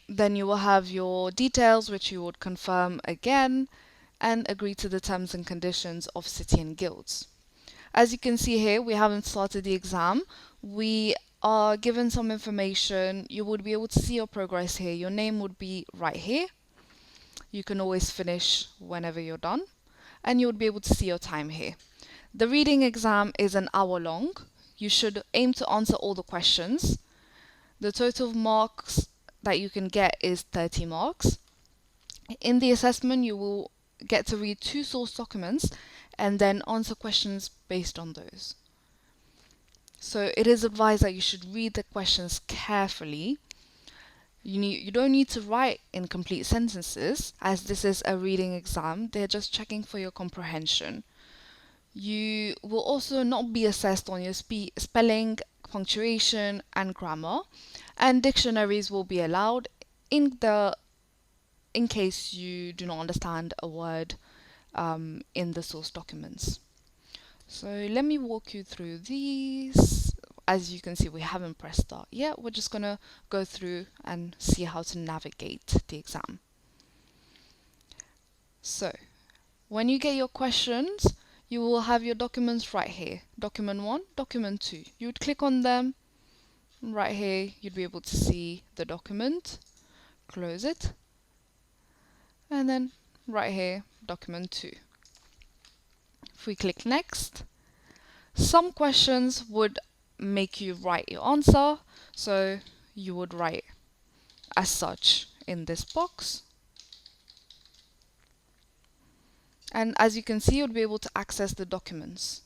Then you will have your details, which you would confirm again and agree to the terms and conditions of city and guilds. As you can see here, we haven't started the exam. We are given some information. You would be able to see your progress here. Your name would be right here. You can always finish whenever you're done, and you would be able to see your time here. The reading exam is an hour long. You should aim to answer all the questions. The total marks that you can get is 30 marks. In the assessment, you will get to read 2 source documents and then answer questions based on those. So it is advised that you should read the questions carefully. You don't need to write in complete sentences, as this is a reading exam. They're just checking for your comprehension. You will also not be assessed on your spelling, punctuation, and grammar, and dictionaries will be allowed in case you do not understand a word in the source documents. So let me walk you through these. As you can see, we haven't pressed start yet. We're just going to go through and see how to navigate the exam. So when you get your questions, you will have your documents right here. Document 1, document 2. You would click on them. Right here, you'd be able to see the document. Close it. And then right here, document 2. If we click next, some questions would make you write your answer, so you would write as such in this box. And as you can see, you'll be able to access the documents.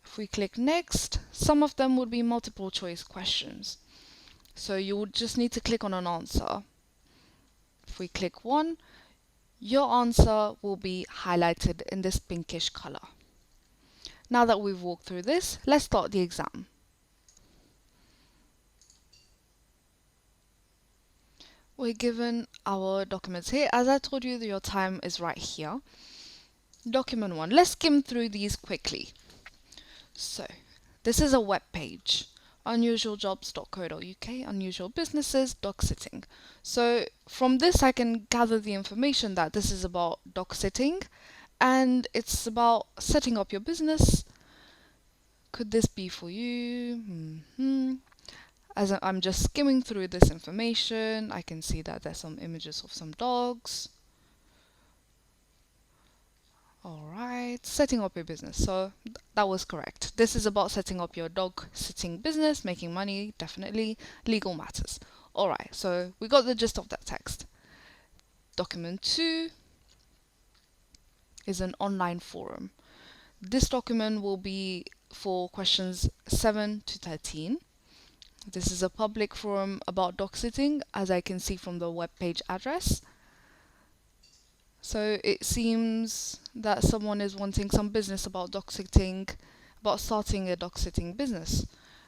If we click next, some of them would be multiple choice questions. So you would just need to click on an answer. If we click 1, your answer will be highlighted in this pinkish color. Now that we've walked through this, let's start the exam. We're given our documents here. As I told you, your time is right here. Document 1. Let's skim through these quickly. So, this is a web page. Unusualjobs.co.uk, unusual businesses, dog sitting. So, from this I can gather the information that this is about dog sitting, and it's about setting up your business. Could this be for you? As I'm just skimming through this information, I can see that there's some images of some dogs. Alright, setting up your business. So that was correct. This is about setting up your dog sitting business, making money, definitely, legal matters. Alright, so we got the gist of that text. Document 2 is an online forum. This document will be for questions 7 to 13. This is a public forum about dog sitting, as I can see from the web page address. So it seems that someone is wanting some business about dog sitting, about starting a dog sitting business,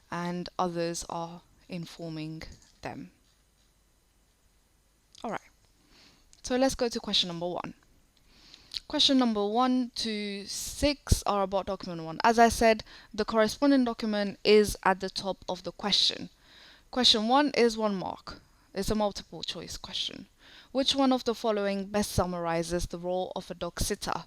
and others are informing them. Alright, so let's go to question number 1. Question number 1 to 6 are about document 1. As I said, the corresponding document is at the top of the question. Question 1 is 1 mark. It's a multiple choice question. Which one of the following best summarizes the role of a dog sitter?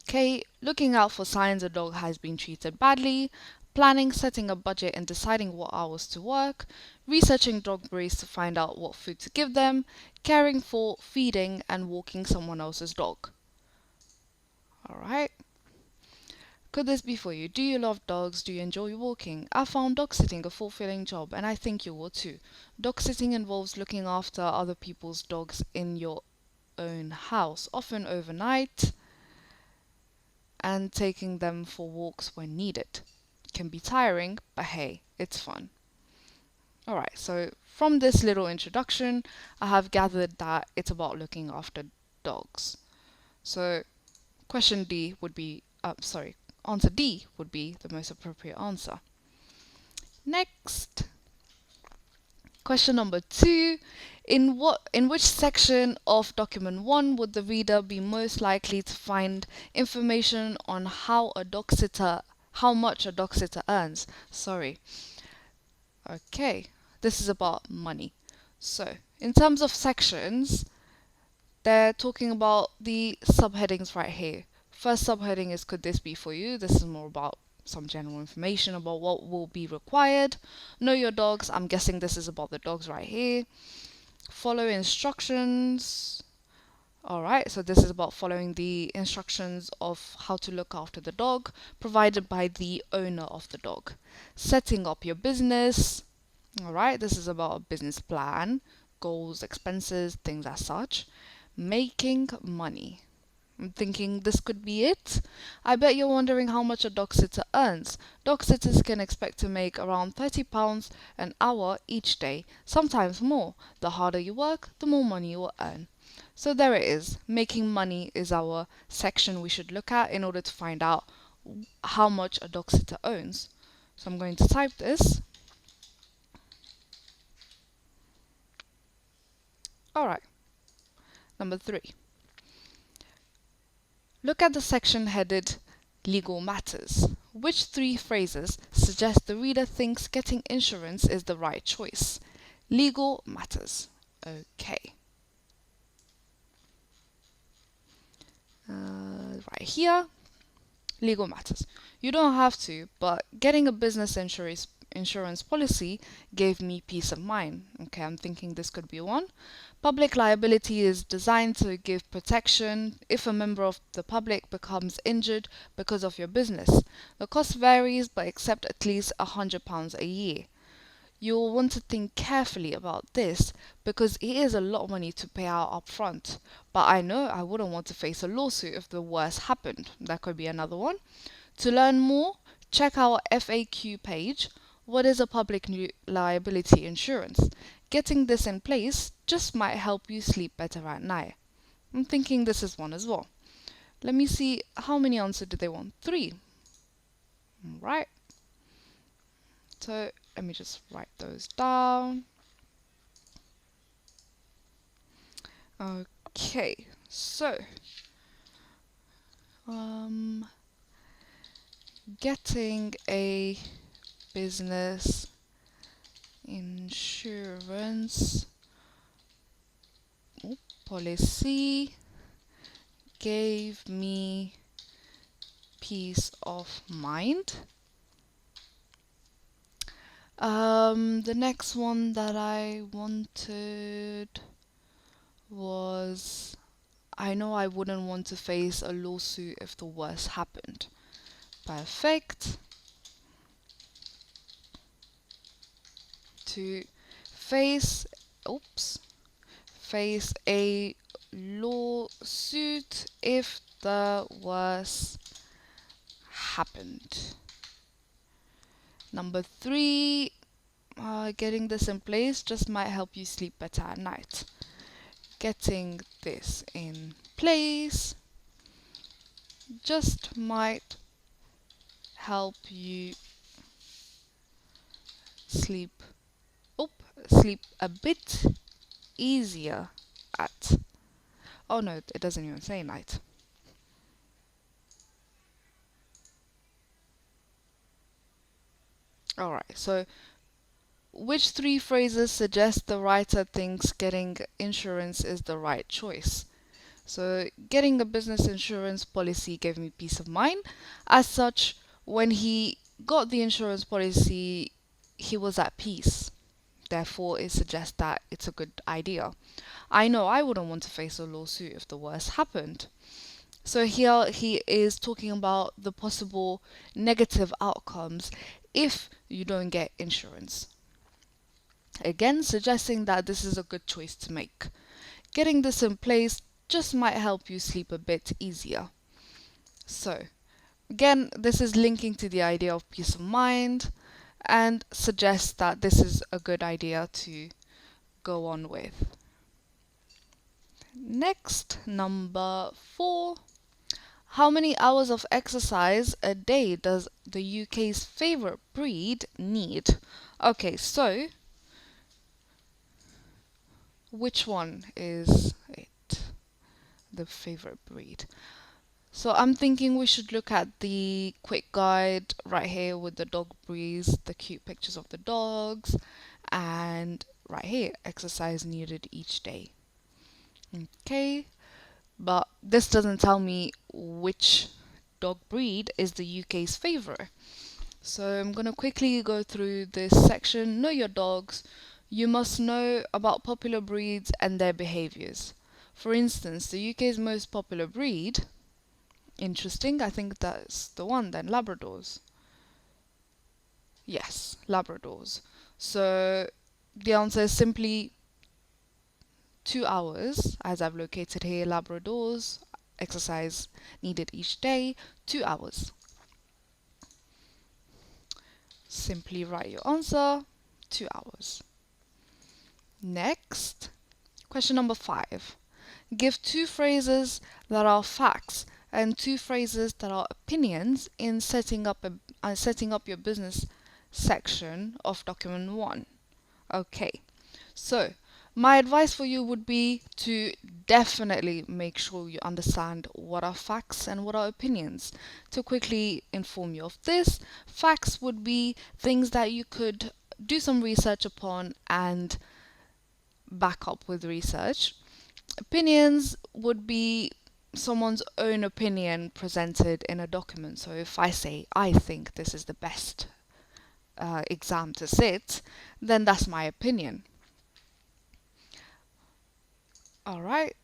Okay, looking out for signs a dog has been treated badly, planning, setting a budget and deciding what hours to work, researching dog breeds to find out what food to give them, caring for, feeding and walking someone else's dog. Alright. Could this be for you? Do you love dogs? Do you enjoy walking? I found dog sitting a fulfilling job, and I think you will too. Dog sitting involves looking after other people's dogs in your own house, often overnight, and taking them for walks when needed. Can be tiring, but hey, it's fun. Alright, so from this little introduction, I have gathered that it's about looking after dogs. So question D would be, answer D would be the most appropriate answer. Next, question number 2. In which section of document 1 would the reader be most likely to find information on how much a dog sitter earns? Okay, This is about money. So, in terms of sections, they're talking about the subheadings right here. First subheading is could this be for you? This is more about some general information about what will be required. Know your dogs. I'm guessing this is about the dogs right here. Follow instructions. Alright, so this is about following the instructions of how to look after the dog provided by the owner of the dog. Setting up your business. Alright, this is about a business plan, goals, expenses, things as such. Making money. I'm thinking this could be it. I bet you're wondering how much a dog sitter earns. Dog sitters can expect to make around £30 an hour each day, sometimes more. The harder you work, the more money you will earn. So there it is. Making money is our section we should look at in order to find out how much a dog sitter owns. So I'm going to type this. Alright, number 3. Look at the section headed Legal Matters. Which 3 phrases suggest the reader thinks getting insurance is the right choice? Legal matters. Okay. Right here, legal matters. You don't have to, but getting a business insurance policy gave me peace of mind. Okay, I'm thinking this could be one. Public liability is designed to give protection if a member of the public becomes injured because of your business. The cost varies, but accept at least £100 a year. You will want to think carefully about this because it is a lot of money to pay out up front. But I know I wouldn't want to face a lawsuit if the worst happened. That could be another one. To learn more, check our FAQ page. What is a public liability insurance? Getting this in place just might help you sleep better at night. I'm thinking this is one as well. Let me see how many answers do they want? 3. Right. So let me just write those down. Okay, so getting a business insurance policy gave me peace of mind. The next one that I wanted was I know I wouldn't want to face a lawsuit if the worst happened. Perfect. To face a lawsuit if the worst happened. Number 3, getting this in place just might help you sleep better at night. Getting this in place just might help you sleep a bit easier at. Oh no, it doesn't even say night. Alright, so which 3 phrases suggest the writer thinks getting insurance is the right choice? So, getting a business insurance policy gave me peace of mind. As such, when he got the insurance policy, he was at peace. Therefore, it suggests that it's a good idea. I know I wouldn't want to face a lawsuit if the worst happened. So here he is talking about the possible negative outcomes if you don't get insurance. Again, suggesting that this is a good choice to make. Getting this in place just might help you sleep a bit easier. So, again, this is linking to the idea of peace of mind and suggests that this is a good idea to go on with. Next, number 4. How many hours of exercise a day does the UK's favourite breed need? Okay, so which one is it? The favourite breed. So I'm thinking we should look at the quick guide right here with the dog breeds, the cute pictures of the dogs, and right here, exercise needed each day. Okay, but this doesn't tell me which dog breed is the UK's favorite. So I'm going to quickly go through this section. Know your dogs. You must know about popular breeds and their behaviors. For instance, the UK's most popular breed, interesting, I think that's the one then, Labradors. Yes, Labradors. So the answer is simply 2 hours, as I've located here, Labradors, exercise needed each day, 2 hours. Simply write your answer, 2 hours. Next, question number 5. Give 2 phrases that are facts and 2 phrases that are opinions in setting up your business section of document 1. Okay, so my advice for you would be to definitely make sure you understand what are facts and what are opinions. To quickly inform you of this, facts would be things that you could do some research upon and back up with research. Opinions would be someone's own opinion presented in a document. So if I say, I think this is the best exam to sit, then that's my opinion. All right.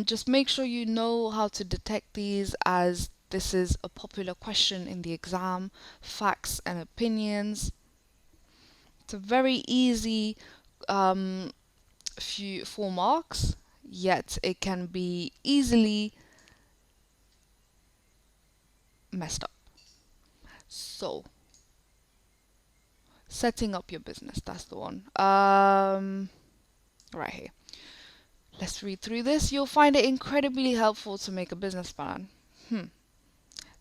Just make sure you know how to detect these, as this is a popular question in the exam. Facts and opinions. It's a very easy few 4 marks, yet it can be easily messed up. So, setting up your business, that's the one. Right here. Let's read through this. You'll find it incredibly helpful to make a business plan.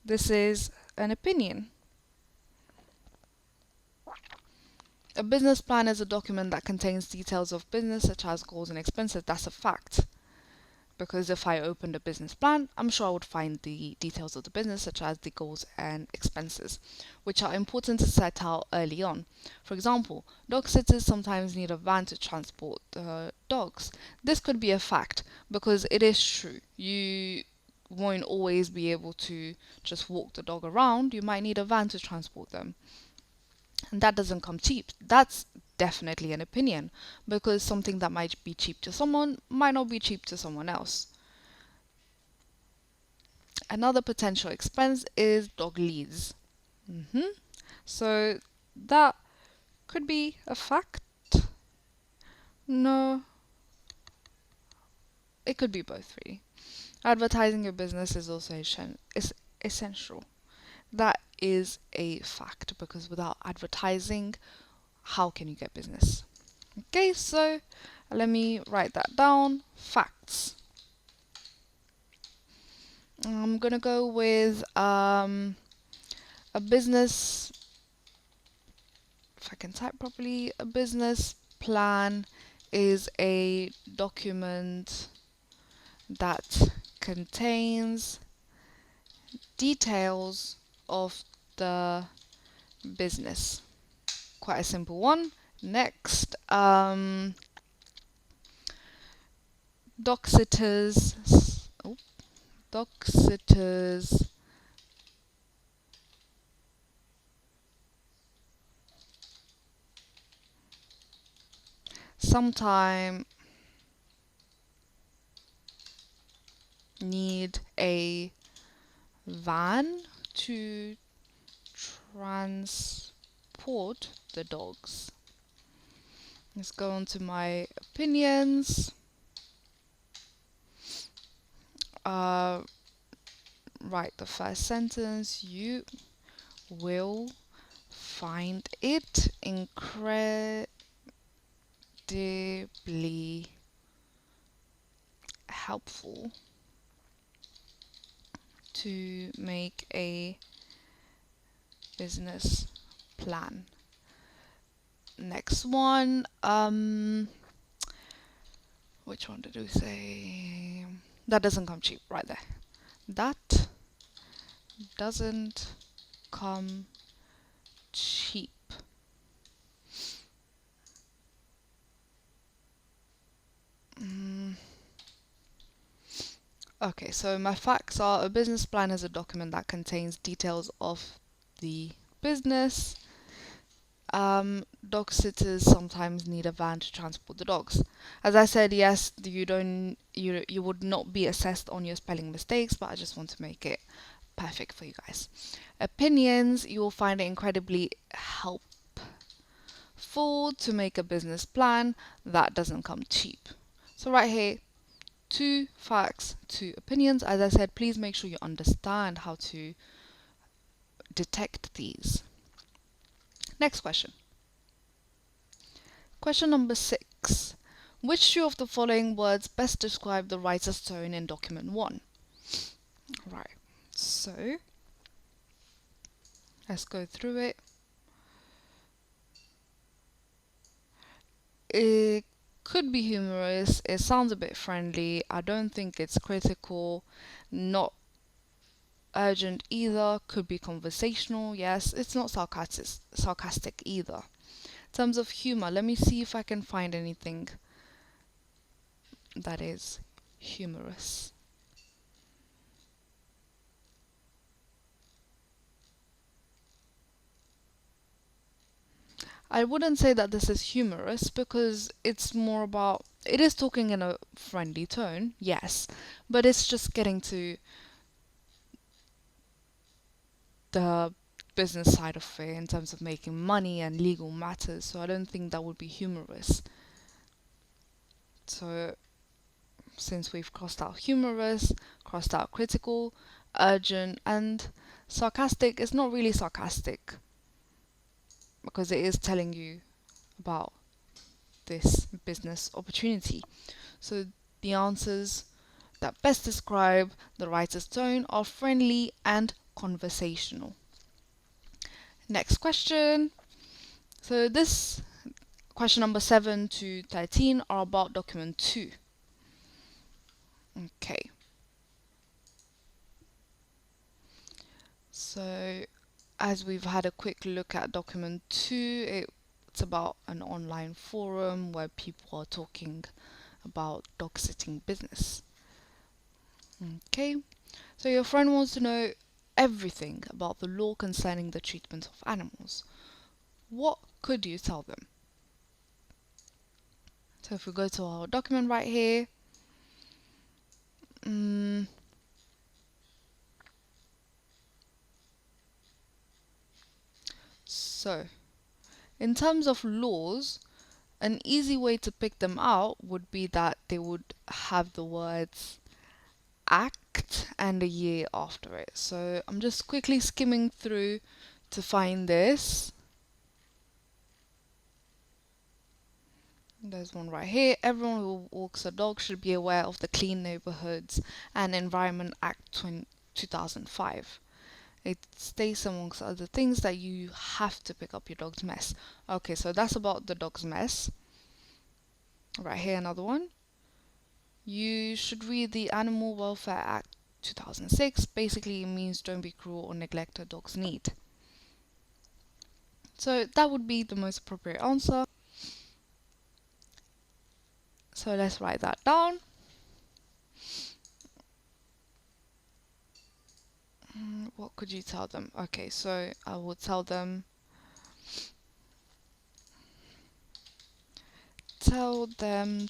This is an opinion. A business plan is a document that contains details of business such as goals and expenses. That's a fact. Because if I opened a business plan, I'm sure I would find the details of the business, such as the goals and expenses, which are important to set out early on. For example, dog sitters sometimes need a van to transport dogs. This could be a fact because it is true. You won't always be able to just walk the dog around. You might need a van to transport them. And that doesn't come cheap. That's definitely an opinion, because something that might be cheap to someone might not be cheap to someone else. Another potential expense is dog leads. So that could be a fact. No, it could be both really. Advertising your business is also essential. That is a fact, because without advertising, how can you get business? Okay, so let me write that down. Facts. I'm gonna go with a business, if I can type properly, a business plan is a document that contains details of the business. Quite a simple one. Next, dog sitters. Dog sitters sometime need a van to transport the dogs. Let's go on to my opinions. Write the first sentence. You will find it incredibly helpful to make a business plan. Next one. Which one did we say? That doesn't come cheap, right there. That doesn't come cheap. Okay, so my facts are: a business plan is a document that contains details of the business. Dog sitters sometimes need a van to transport the dogs. As I said, yes, you would not be assessed on your spelling mistakes, but I just want to make it perfect for you guys. Opinions, you will find it incredibly helpful to make a business plan that doesn't come cheap. So right here, two facts, two opinions. As I said, please make sure you understand how to detect these. Next question. Question number 6. Which two of the following words best describe the writer's tone in document 1? Right, so let's go through it. It could be humorous, it sounds a bit friendly, I don't think it's critical, not urgent either, could be conversational, yes, it's not sarcastic either. In terms of humor, let me see if I can find anything that is humorous. I wouldn't say that this is humorous because it's more about, it is talking in a friendly tone, yes, but it's just getting to the business side of it in terms of making money and legal matters, so I don't think that would be humorous. So since we've crossed out humorous, crossed out critical, urgent, and sarcastic, it's not really sarcastic because it is telling you about this business opportunity. So the answers that best describe the writer's tone are friendly and conversational. Next question. So this question number 7 to 13 are about document 2. Okay. So as we've had a quick look at document 2, it's about an online forum where people are talking about dog sitting business. Okay. So your friend wants to know everything about the law concerning the treatment of animals. What could you tell them? So if we go to our document right here, so in terms of laws, an easy way to pick them out would be that they would have the words act and a year after it. So I'm just quickly skimming through to find this. There's one right here. Everyone who walks a dog should be aware of the Clean Neighborhoods and Environment Act 2005. It states, amongst other things, that you have to pick up your dog's mess. Okay, so that's about the dog's mess. Right here, another one. You should read the Animal Welfare Act 2006. Basically, it means don't be cruel or neglect a dog's need. So that would be the most appropriate answer. So let's write that down. What could you tell them? Okay, so I will tell them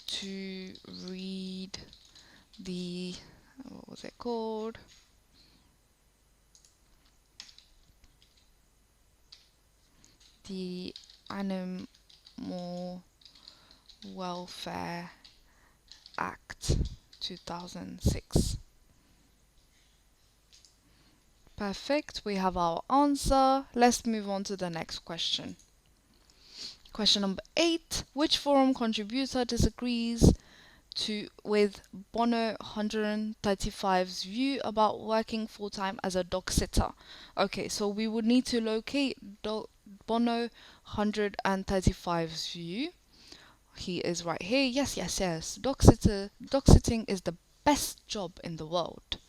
to read the, what was it called? The Animal Welfare Act 2006. Perfect, we have our answer. Let's move on to the next question. Question number 8. Which forum contributor disagrees with Bono 135's view about working full-time as a dog sitter? Okay, so we would need to locate Bono 135's view. He is right here. Yes, yes, yes. Dog sitting is the best job in the world.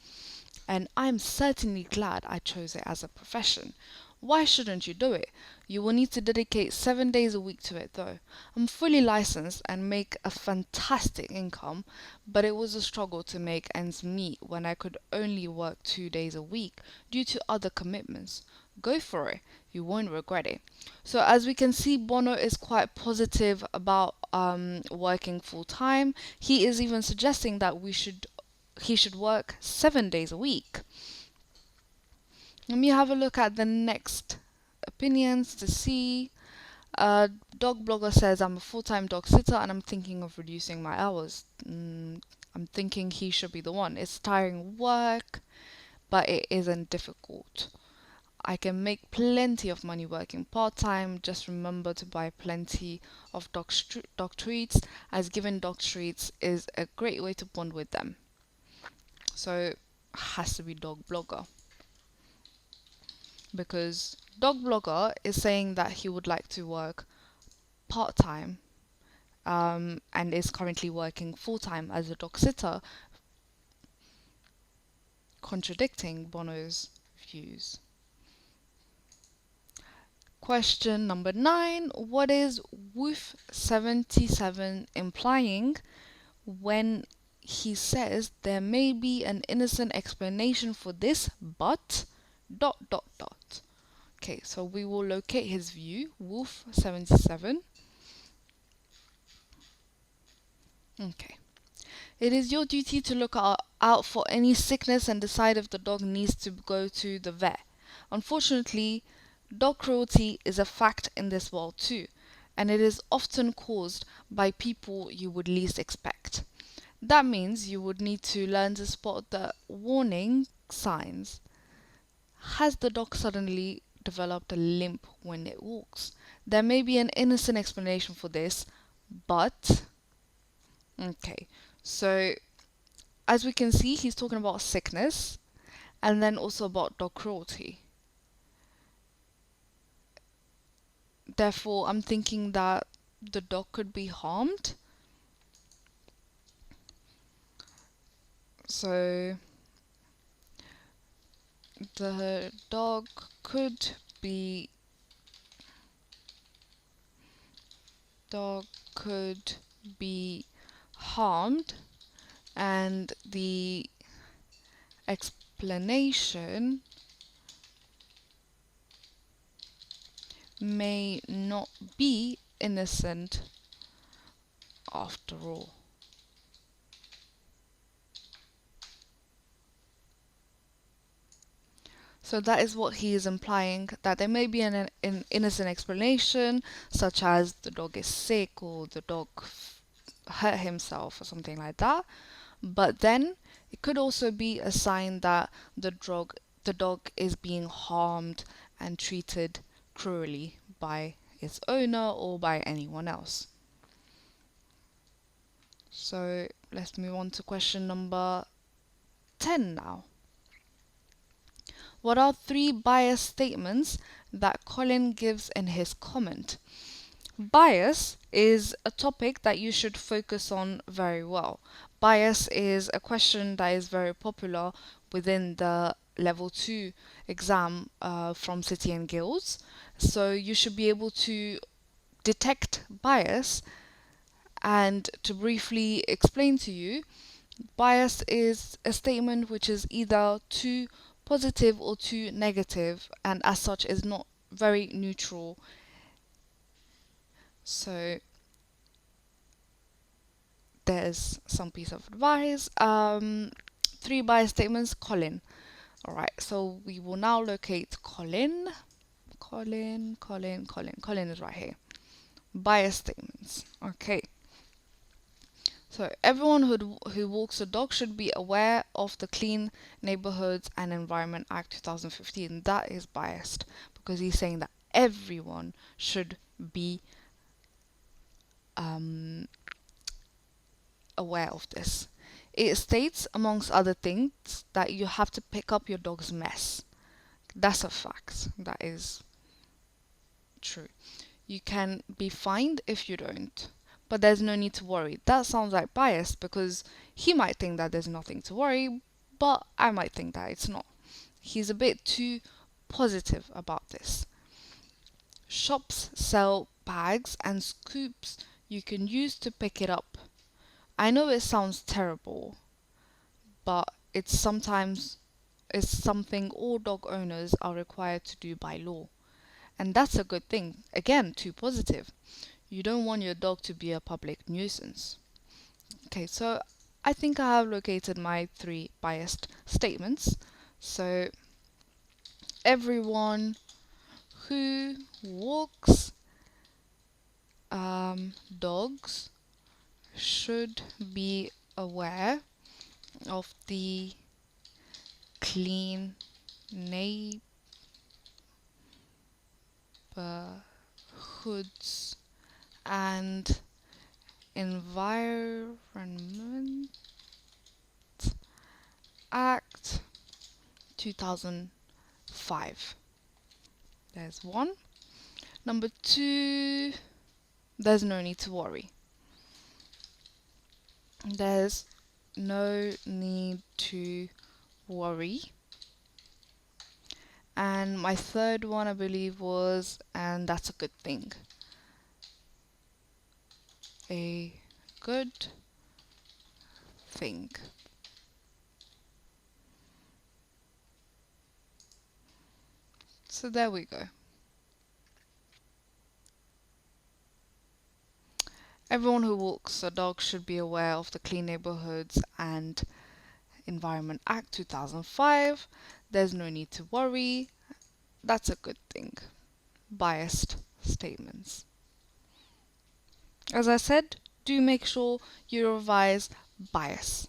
And I'm certainly glad I chose it as a profession. Why shouldn't you do it? You will need to dedicate 7 days a week to it though. I'm fully licensed and make a fantastic income, but it was a struggle to make ends meet when I could only work 2 days a week due to other commitments. Go for it. You won't regret it. So as we can see, Bono is quite positive about working full time. He is even suggesting that he should work 7 days a week. Let me have a look at the next opinions to see. Dog blogger says, I'm a full-time dog sitter and I'm thinking of reducing my hours. I'm thinking he should be the one. It's tiring work, but it isn't difficult. I can make plenty of money working part-time. Just remember to buy plenty of dog treats, as giving dog treats is a great way to bond with them. So, has to be dog blogger. Because dog blogger is saying that he would like to work part-time and is currently working full-time as a dog sitter, contradicting Bono's views. Question number 9. What is Woof 77 implying when he says there may be an innocent explanation for this, but ... Okay, so we will locate his view, Wolf 77. Okay. It is your duty to look out for any sickness and decide if the dog needs to go to the vet. Unfortunately, dog cruelty is a fact in this world too, and it is often caused by people you would least expect. That means you would need to learn to spot the warning signs. Has the dog suddenly developed a limp when it walks? There may be an innocent explanation for this, but... Okay, so as we can see, he's talking about sickness and then also about dog cruelty. Therefore, I'm thinking that the dog could be harmed. So, the dog could be harmed, and the explanation may not be innocent after all. So that is what he is implying, that there may be an innocent explanation, such as the dog is sick or the dog hurt himself or something like that. But then it could also be a sign that the dog is being harmed and treated cruelly by its owner or by anyone else. So let's move on to question number 10 now. What are 3 bias statements that Colin gives in his comment? Bias is a topic that you should focus on very well. Bias is a question that is very popular within the level 2 exam from City and Guilds. So you should be able to detect bias. And to briefly explain to you, bias is a statement which is either too positive or too negative, and as such is not very neutral. So there's some piece of advice. 3 bias statements, Colin. Alright, so we will now locate Colin. Colin is right here. Bias statements. Okay. So everyone who walks a dog should be aware of the Clean Neighborhoods and Environment Act 2015. That is biased because he's saying that everyone should be aware of this. It states, amongst other things, that you have to pick up your dog's mess. That's a fact. That is true. You can be fined if you don't. But there's no need to worry. That sounds like bias because he might think that there's nothing to worry, but I might think that it's not. He's a bit too positive about this. Shops sell bags and scoops you can use to pick it up. I know it sounds terrible, but it's something all dog owners are required to do by law. And that's a good thing. Again, too positive. You don't want your dog to be a public nuisance. Okay, so I think I have located my three biased statements. So everyone who walks dogs should be aware of the clean neighborhoods and Environment Act 2005. There's one. Number two, there's no need to worry. There's no need to worry. And my third one, I believe, was, and that's a good thing. A good thing. So there we go. Everyone who walks a dog should be aware of the Clean Neighborhoods and Environment Act 2005. There's no need to worry. That's a good thing. Biased statements. As I said, do make sure you revise bias.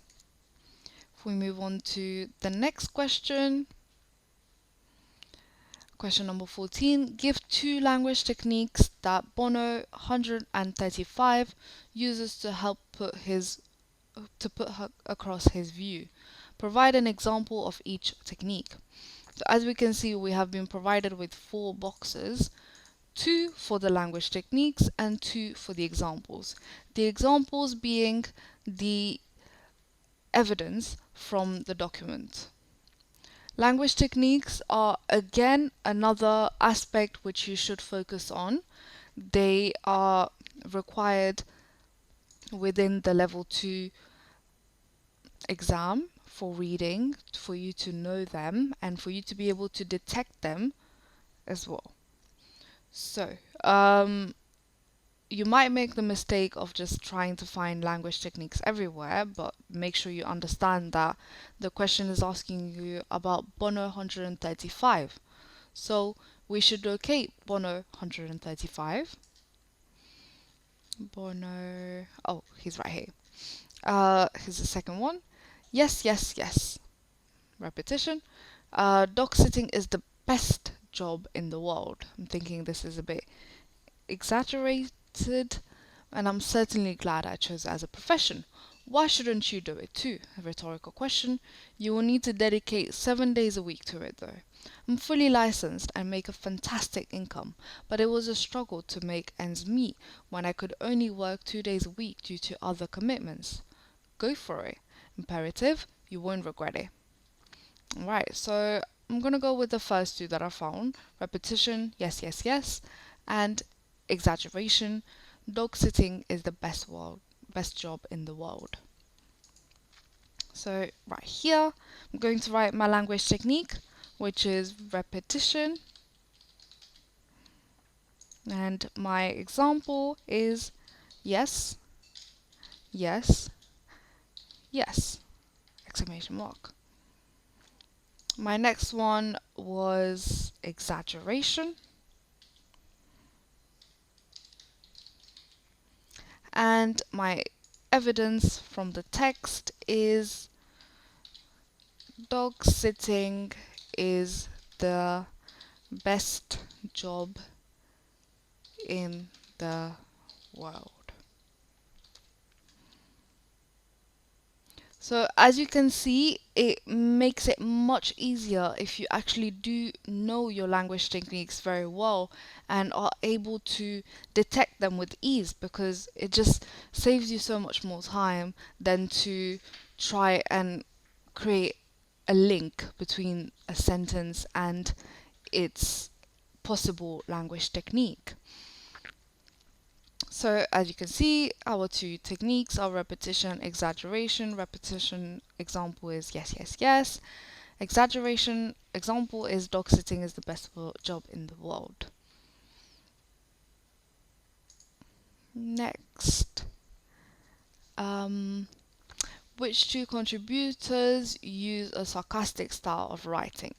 If we move on to the next question. Question number 14. Give two language techniques that Bono 135 uses to help put across his view. Provide an example of each technique. So as we can see, we have been provided with 4 boxes, 2 for the language techniques and 2 for the examples. The examples being the evidence from the document. Language techniques are again another aspect which you should focus on. They are required within the level 2 exam for reading, for you to know them and for you to be able to detect them as well. So, you might make the mistake of just trying to find language techniques everywhere, but make sure you understand that the question is asking you about Bono 135. So we should locate Bono 135. Bono, oh, he's right here. Here's the second one. Yes, yes, yes. Repetition. Dog sitting is the best job in the world. I'm thinking this is a bit exaggerated, and I'm certainly glad I chose it as a profession. Why shouldn't you do it too? A rhetorical question. You will need to dedicate 7 days a week to it though. I'm fully licensed and make a fantastic income, but it was a struggle to make ends meet when I could only work 2 days a week due to other commitments. Go for it. Imperative, you won't regret it. Alright, so I'm gonna go with the first 2 that I found. Repetition, yes, yes, yes, and exaggeration. Dog sitting is the best job in the world. So right here, I'm going to write my language technique, which is repetition. And my example is yes, yes, yes, exclamation mark. My next one was exaggeration. And my evidence from the text is dog sitting is the best job in the world. So as you can see, it makes it much easier if you actually do know your language techniques very well and are able to detect them with ease, because it just saves you so much more time than to try and create a link between a sentence and its possible language technique. So as you can see, our two techniques are repetition, exaggeration. Repetition example is yes, yes, yes. Exaggeration example is dog sitting is the best job in the world. Next. Which two contributors use a sarcastic style of writing?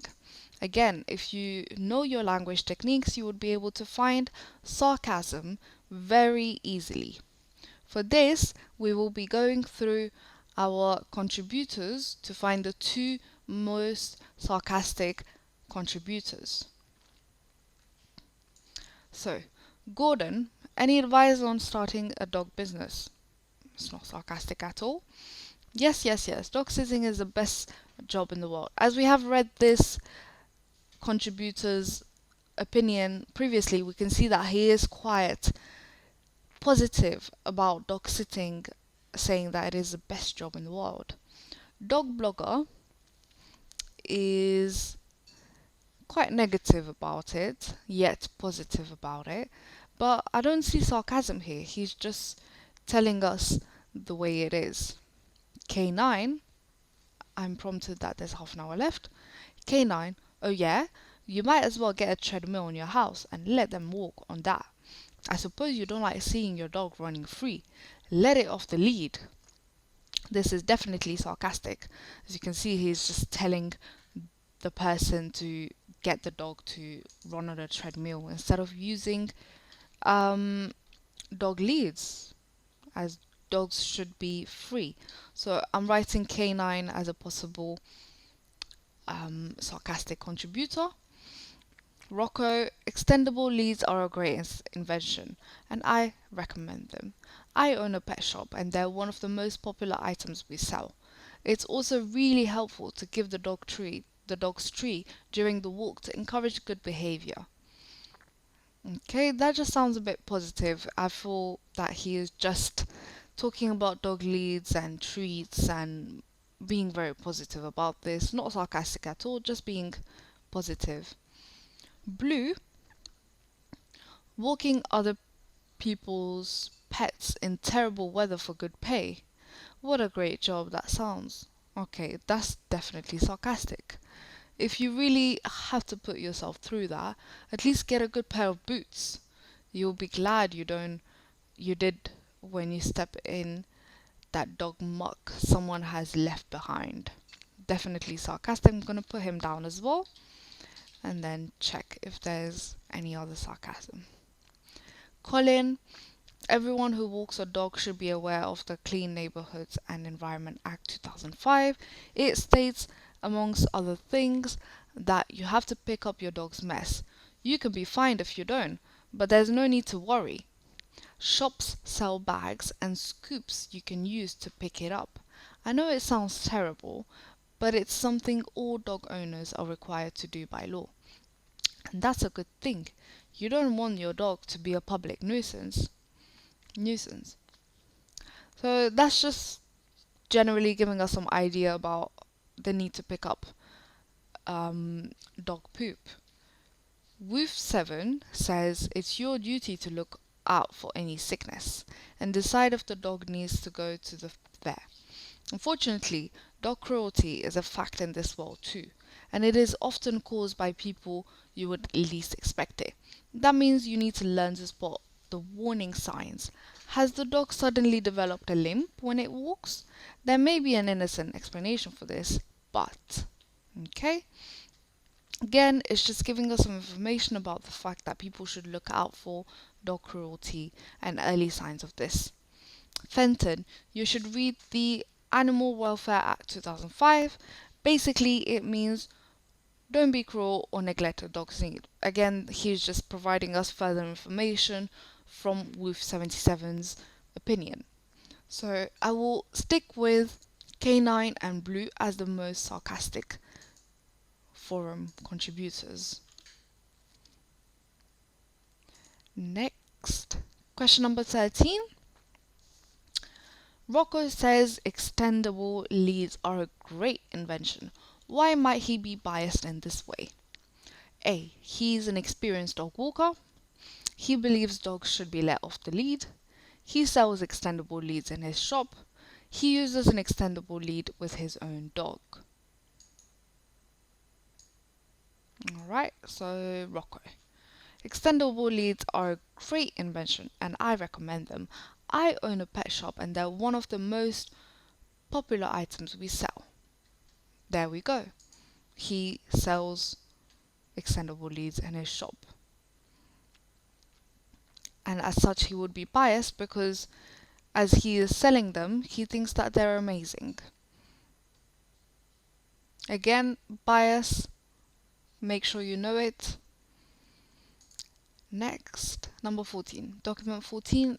Again, if you know your language techniques, you would be able to find sarcasm very easily. For this, we will be going through our contributors to find the two most sarcastic contributors. So, Gordon, any advice on starting a dog business? It's not sarcastic at all. Yes, yes, yes. Dog sitting is the best job in the world. As we have read this contributor's opinion previously, we can see that he is quite positive about dog sitting, saying that it is the best job in the world. Dog blogger is quite negative about it, yet positive about it. But I don't see sarcasm here. He's just telling us the way it is. K9, I'm prompted that there's half an hour left. K9, oh yeah, you might as well get a treadmill in your house and let them walk on that. I suppose you don't like seeing your dog running free. Let it off the lead. This is definitely sarcastic. As you can see, he's just telling the person to get the dog to run on a treadmill instead of using dog leads, as dogs should be free. So I'm writing K9 as a possible sarcastic contributor. Rocco, extendable leads are a great invention, and I recommend them. I own a pet shop, and they're one of the most popular items we sell. It's also really helpful to give the dog's tree during the walk to encourage good behavior. Okay, that just sounds a bit positive. I feel that he is just talking about dog leads and treats and being very positive about this. Not sarcastic at all, just being positive. Blue, walking other people's pets in terrible weather for good pay. What a great job that sounds. Okay, that's definitely sarcastic. If you really have to put yourself through that, at least get a good pair of boots. You'll be glad you did when you step in that dog muck someone has left behind. Definitely sarcastic. I'm gonna put him down as well and then check if there's any other sarcasm. Colin, everyone who walks a dog should be aware of the Clean Neighborhoods and Environment Act 2005. It states, amongst other things, that you have to pick up your dog's mess. You can be fined if you don't, but there's no need to worry. Shops sell bags and scoops you can use to pick it up. I know it sounds terrible, but it's something all dog owners are required to do by law. And that's a good thing. You don't want your dog to be a public nuisance. So that's just generally giving us some idea about the need to pick up dog poop. Woof 7 says it's your duty to look out for any sickness and decide if the dog needs to go to the vet. Unfortunately, dog cruelty is a fact in this world too, and it is often caused by people you would least expect it. That means you need to learn to spot the warning signs. Has the dog suddenly developed a limp when it walks? There may be an innocent explanation for this, but okay. Again, it's just giving us some information about the fact that people should look out for dog cruelty and early signs of this. Fenton, you should read the Animal Welfare Act 2005. Basically, it means don't be cruel or neglect a dog's need. Again, he's just providing us further information from Woof 77's opinion. So I will stick with K9 and Blue as the most sarcastic forum contributors. Next, question number 13. Rocco says extendable leads are a great invention. Why might he be biased in this way? A. He's an experienced dog walker. He believes dogs should be let off the lead. He sells extendable leads in his shop. He uses an extendable lead with his own dog. Alright, so Rocco. Extendable leads are a great invention and I recommend them. I own a pet shop and they're one of the most popular items we sell. There we go. He sells extendable leads in his shop. And as such, he would be biased because as he is selling them, he thinks that they're amazing. Again, bias, make sure you know it. Next, number 14. Document 14,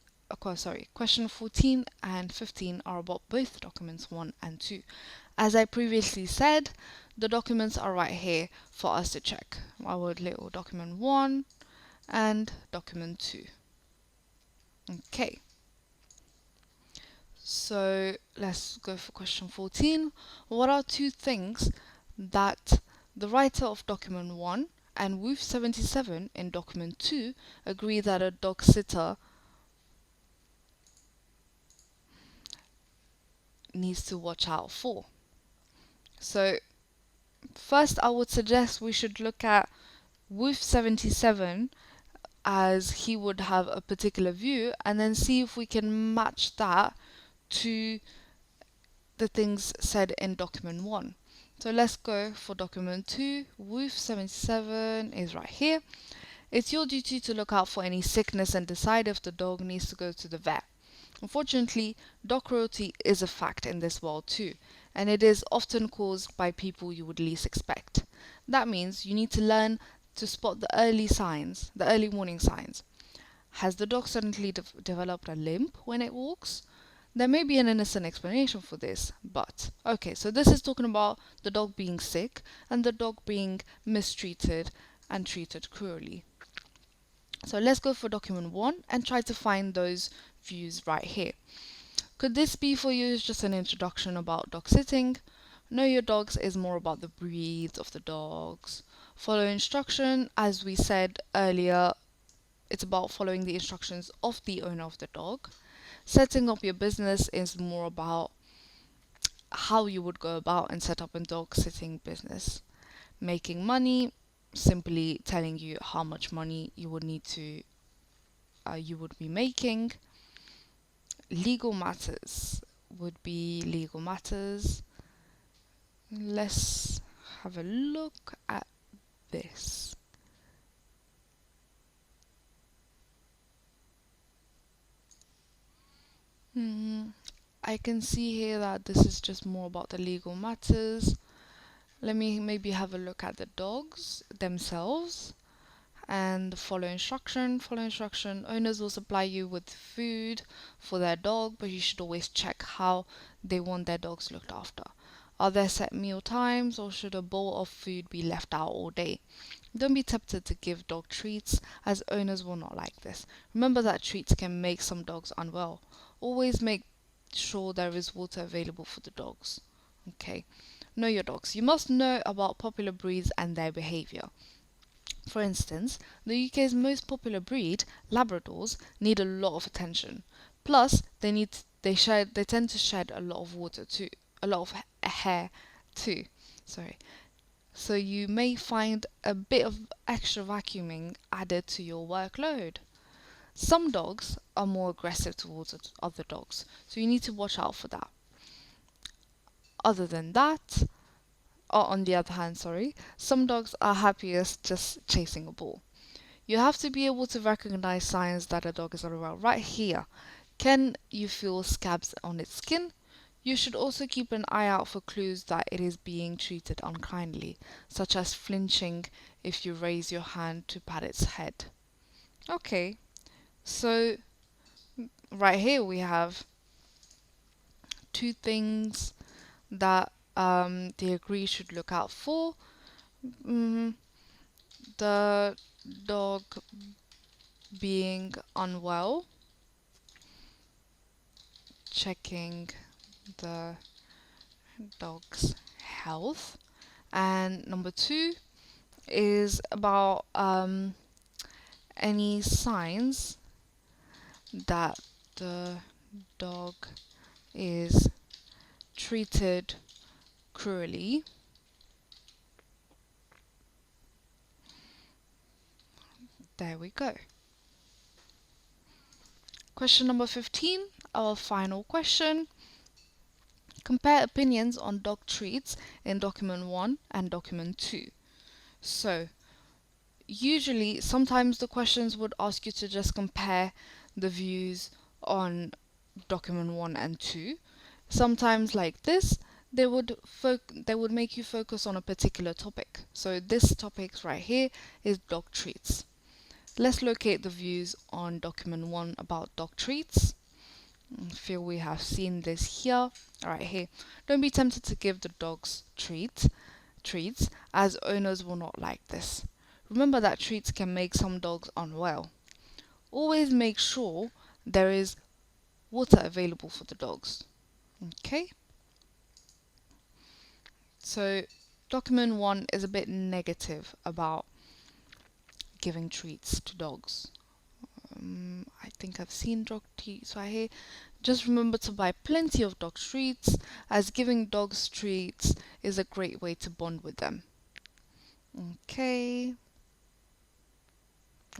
question 14 and 15 are about both documents 1 and 2. As I previously said, the documents are right here for us to check. Our little document 1 and document 2. Okay. So let's go for question 14. What are two things that the writer of document 1 and WOOF 77 in document 2 agree that a dog sitter needs to watch out for? So first I would suggest we should look at WOOF 77 as he would have a particular view and then see if we can match that to the things said in document 1. So let's go for document 2. WOOF 77 is right here. It's your duty to look out for any sickness and decide if the dog needs to go to the vet. Unfortunately, dog cruelty is a fact in this world too, and it is often caused by people you would least expect. That means you need to learn to spot the early signs, the early warning signs. Has the dog suddenly developed a limp when it walks? There may be an innocent explanation for this, but okay, so this is talking about the dog being sick and the dog being mistreated and treated cruelly. So let's go for document 1 and try to find those views right here. Could this be for you just an introduction about dog sitting? Know your dogs is more about the breeds of the dogs. Follow instruction, as we said earlier, it's about following the instructions of the owner of the dog. Setting up your business is more about how you would go about and set up a dog sitting business. Making money, simply telling you how much money you would need to you would be making. Legal matters would be legal matters. Let's have a look at this. I can see here that this is just more about the legal matters. Let me maybe have a look at the dogs themselves and follow instruction. Follow instruction. Owners will supply you with food for their dog, but you should always check how they want their dogs looked after. Are there set meal times or should a bowl of food be left out all day? Don't be tempted to give dog treats as owners will not like this. Remember that treats can make some dogs unwell. Always make sure there is water available for the dogs. Okay. Know your dogs. You must know about popular breeds and their behavior. For instance, the UK's most popular breed, Labradors, need a lot of attention. Plus, they tend to shed a lot of water too, a lot of hair too. Sorry. So you may find a bit of extra vacuuming added to your workload. Some dogs are more aggressive towards other dogs, so you need to watch out for that. Other than that, or on the other hand, some dogs are happiest just chasing a ball. You have to be able to recognize signs that a dog is unwell right here. Can you feel scabs on its skin? You should also keep an eye out for clues that it is being treated unkindly, such as flinching if you raise your hand to pat its head. Okay, so right here we have two things that they agree should look out for. The dog being unwell, checking the dog's health, and number 2, is about any signs that the dog is treated cruelly. There we go. Question number 15, our final question. Compare opinions on dog treats in document 1 and document 2. So, usually, sometimes the questions would ask you to just compare the views on document 1 and 2. Sometimes, like this, they would make you focus on a particular topic. So this topic right here is dog treats. Let's locate the views on document 1 about dog treats. I feel we have seen this here. Right here. Don't be tempted to give the dogs treats, as owners will not like this. Remember that treats can make some dogs unwell. Always make sure there is water available for the dogs. Okay? So, document 1 is a bit negative about giving treats to dogs. I think I've seen dog treats right here. Just remember to buy plenty of dog treats, as giving dogs treats is a great way to bond with them. Okay,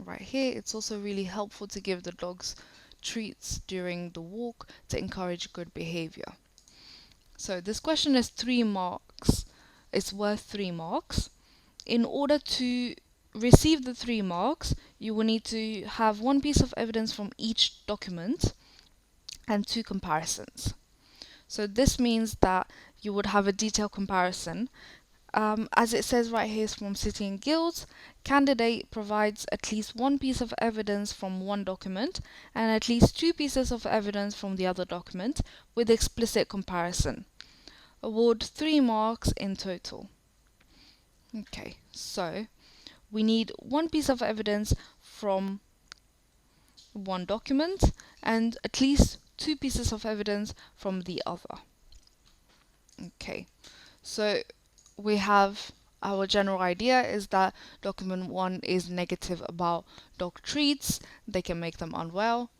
right here, it's also really helpful to give the dogs treats during the walk to encourage good behavior. So this question is 3 marks. It's worth 3 marks. In order to receive the 3 marks, you will need to have one piece of evidence from each document and 2 comparisons. So this means that you would have a detailed comparison. As it says right here from City and Guilds, candidate provides at least one piece of evidence from one document and at least 2 pieces of evidence from the other document with explicit comparison. Award 3 marks in total. Okay, so we need one piece of evidence from one document and at least 2 pieces of evidence from the other. Okay, so we have our general idea is that document 1 is negative about dog treats, they can make them unwell,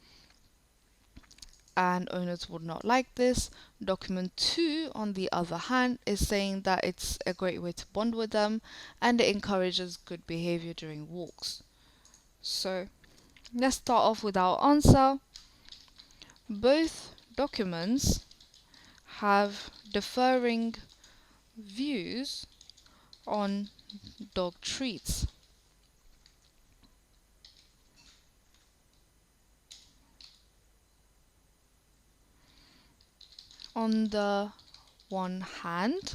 and owners would not like this. Document 2, on the other hand, is saying that it's a great way to bond with them and it encourages good behavior during walks. So let's start off with our answer. Both documents have differing views on dog treats. On the one hand,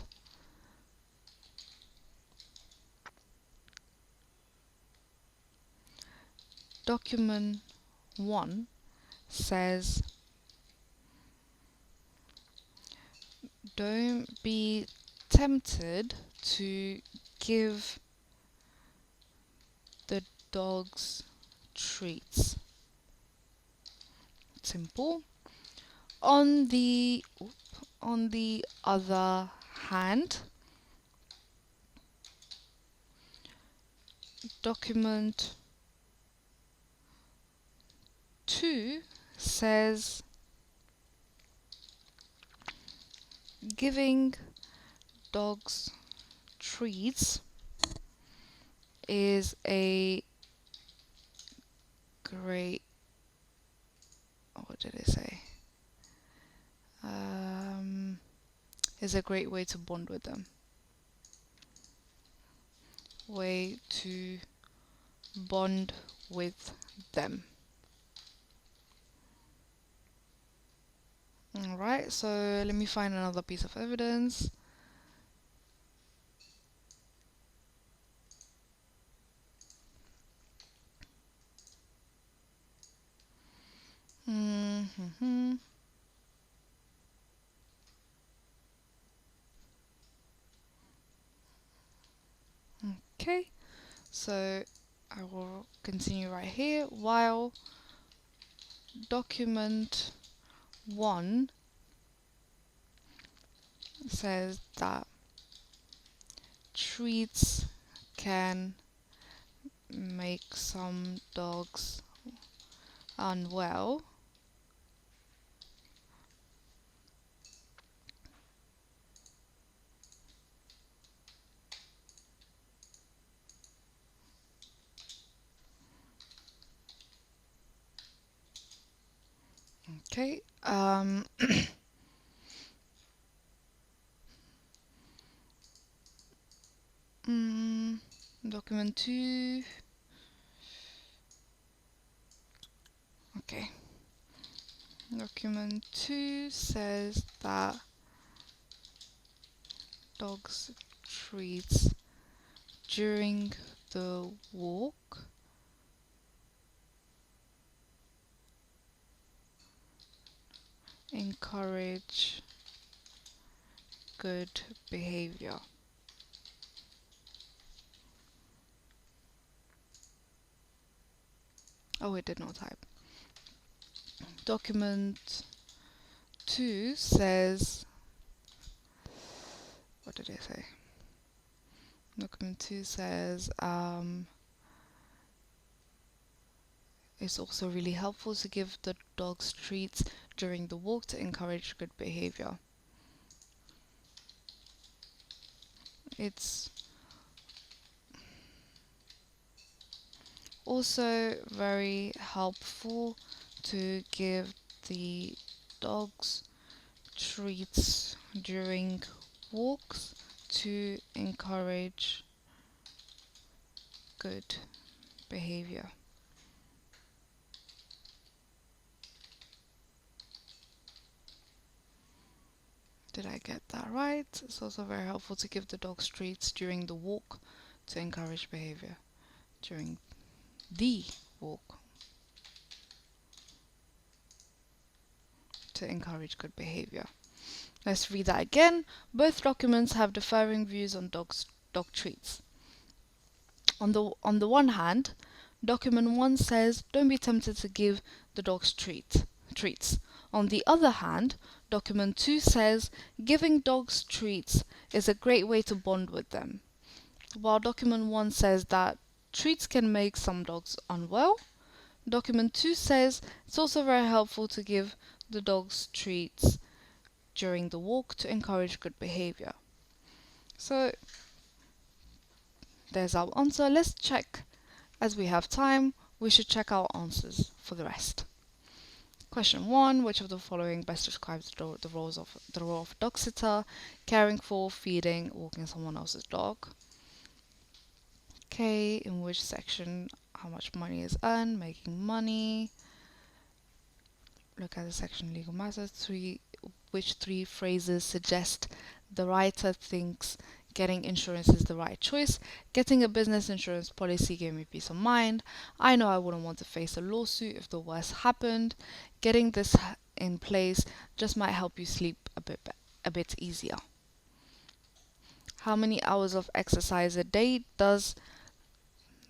document 1 says, don't be tempted to give the dogs treats. Simple. On the other hand, document 2 says giving dogs treats is a great, what did it say? Is a great way to bond with them. Way to bond with them. Alright, so let me find another piece of evidence. Okay, so I will continue right here. While document 1 says that treats can make some dogs unwell. Okay. Document 2. Okay. Document 2 says that dogs treats during the walk encourage good behavior. Oh, it did not type. Document 2 says, what did it say? Document 2 says, it's also really helpful to give the dogs treats during the walk to encourage good behavior. It's also very helpful to give the dogs treats during walks to encourage good behavior. Did I get that right? It's also very helpful to give the dogs treats during the walk to encourage behavior. During the walk to encourage good behavior. Let's read that again. Both documents have differing views on dog treats. On the one hand, document 1 says don't be tempted to give the dogs treats. On the other hand, document 2 says giving dogs treats is a great way to bond with them. While document 1 says that treats can make some dogs unwell, document 2 says it's also very helpful to give the dogs treats during the walk to encourage good behavior. So there's our answer. Let's check. As we have time, we should check our answers for the rest. Question 1. Which of the following best describes the role of a dog sitter? Caring for, feeding, walking someone else's dog. Okay, in which section how much money is earned? Making money. Look at the section legal matters. Which 3 phrases suggest the writer thinks getting insurance is the right choice? Getting a business insurance policy gave me peace of mind. I know I wouldn't want to face a lawsuit if the worst happened. Getting this in place just might help you sleep a bit easier. How many hours of exercise a day does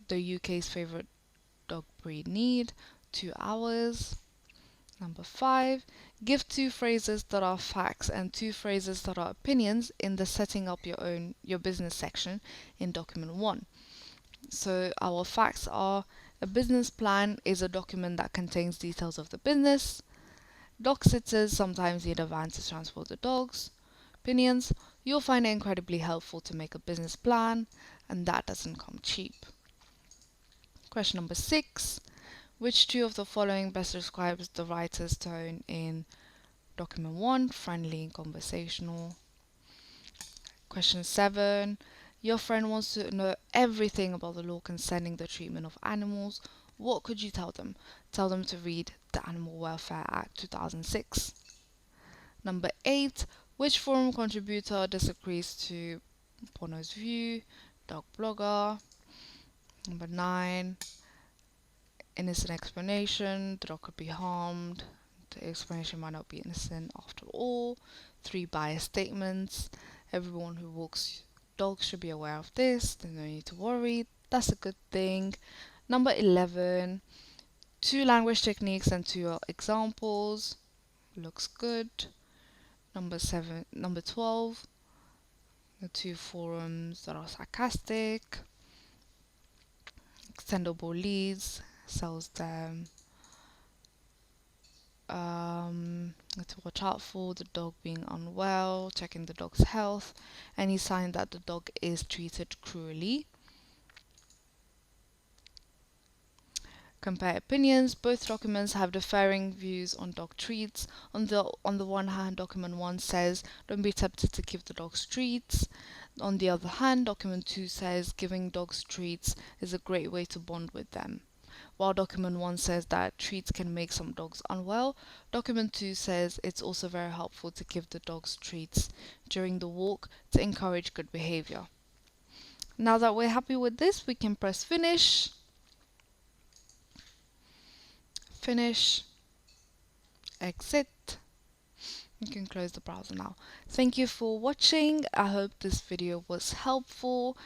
the UK's favourite dog breed need? 2 hours. Number 5, give 2 phrases that are facts and 2 phrases that are opinions in the setting up your business section in document 1. So our facts are: a business plan is a document that contains details of the business. Dog sitters sometimes need a van to transport the dogs. Opinions: you'll find it incredibly helpful to make a business plan, and that doesn't come cheap. Question number 6. Which 2 of the following best describes the writer's tone in document 1, friendly and conversational? Question 7. Your friend wants to know everything about the law concerning the treatment of animals. What could you tell them? Tell them to read the Animal Welfare Act 2006. Number 8. Which forum contributor disagrees to Bono's view? Dog blogger. Number 9. Innocent explanation, the dog could be harmed, the explanation might not be innocent after all. 3 biased statements, everyone who walks dogs should be aware of this, there's no need to worry, that's a good thing. Number 11, 2 language techniques and 2 examples, looks good. Number 12, the 2 forums that are sarcastic. extendable leads, sells them. To watch out for the dog being unwell, checking the dog's health, any sign that the dog is treated cruelly. Compare opinions. Both documents have differing views on dog treats. On the one hand, document 1 says don't be tempted to give the dogs treats. On the other hand, document 2 says giving dogs treats is a great way to bond with them. While document 1 says that treats can make some dogs unwell, document 2 says it's also very helpful to give the dogs treats during the walk to encourage good behavior. Now that we're happy with this, we can press finish. Finish. Exit. You can close the browser now. Thank you for watching. I hope this video was helpful.